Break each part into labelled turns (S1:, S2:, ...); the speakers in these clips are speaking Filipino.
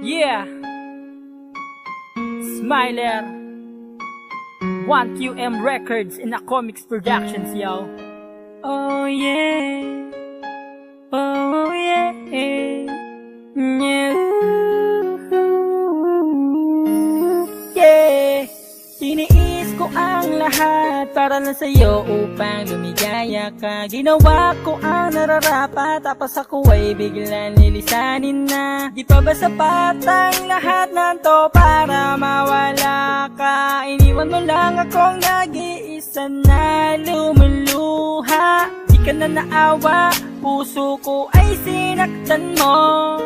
S1: Yeah, Smiler, 1QM Records in a Comics Productions, yo. Oh yeah, oh yeah, yeah, yeah. Tiniis ko ang lahat para lang sa'yo upang lumigaya ka. Ginawa ko ang nararapat, tapos ako ay biglang nilisanin na. Di pa ba sapat ang lahat ng to para mawala ka? Iniwan mo lang akong nag-iisa na lumuluha. Di ka na naawa, puso ko ay sinaktan mo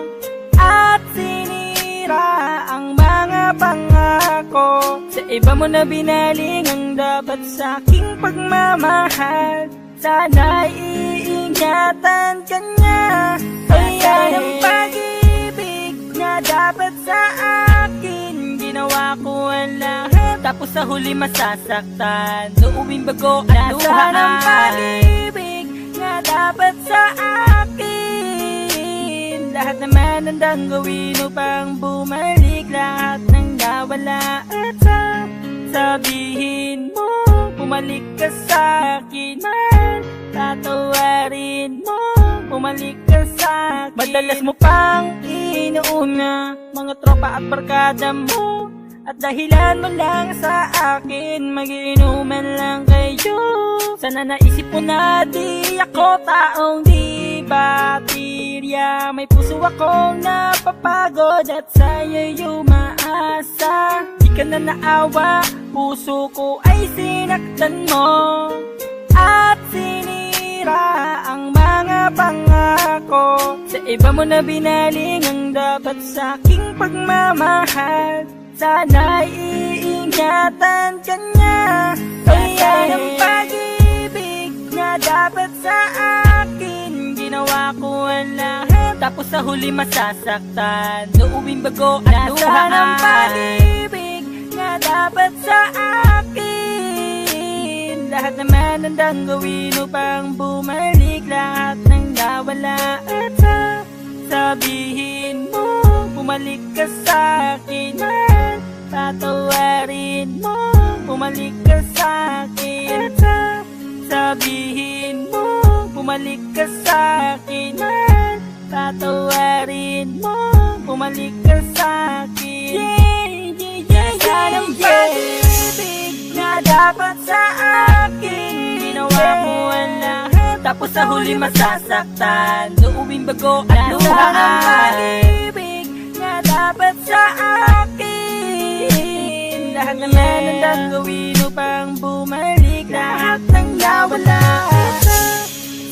S1: at sinira ang mga pangako. Sa iba mo na binaling ang dapat sa aking pagmamahal. Sana'y iingatan ka niya. Ayan ang pag-ibig na dapat sa akin. Ginawa ko ang lahat, tapos sa huli masasaktan. Luuwing bago at luhaan. Nasaan ang pag-ibig na dapat sa akin? Lahat naman handang gawin upang bumalik. Lahat ng nawala at sabihin mo, bumalik ka sa akin man. Tatawarin mo, bumalik ka sa akin. Madalas mo pang inuuna mga tropa at barkada mo, at dahilan mo lang sa akin, mag-inuman lang kayo. Sana naisip mo na di ako taong di baterya. May puso akong napapagod at sa'yo'y umaasa. Di ka na naawa, puso ko ay sinaktan mo at sinira ang mga pangako. Sa iba mo na binaling ang dapat sa aking pagmamahal. Sana'y iingatan ka niya. Ayan ang pag-ibig na dapat sa akin. Ginawa ko ang lahat, tapos sa huli masasaktan. Luuwing bago at luhaan. Nasaan ang pag-ibig na dapat sa akin? Lahat naman handang gawin upang bumalik. Lahat ng nawala at sabihin mo, bumalik ka sa akin man. Tatawarin mo, bumalik ka sa akin. Sabihin mo, bumalik ka sa akin man. Tatawarin mo, bumalik ka sa akin. Nasaan ang pag-ibig na dapat sa akin? Ginawa ko ang lahat, tapos sa huli masasaktan. Luuwing bago at luhaan. Nasaan ang pag-ibig na dapat sa akin? Lahat naman handang gawin upang bumalik. Lahat ng nawala at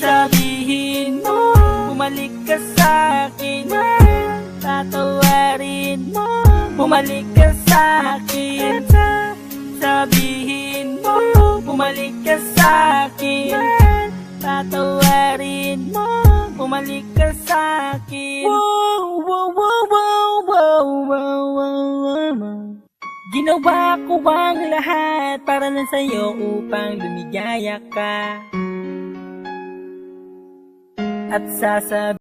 S1: sabihin mo, bumalik ka sa akin man. Tatawarin mo, bumalik ka sa akin. Sabihin mo, bumalik ka sa akin man. Tatawarin mo, bumalik ka sa akin. Wow, wow, wow, wow, wow, wow, wow, wow. Ginawa ko ang lahat para lang sa'yo upang lumigaya ka. At sasabihin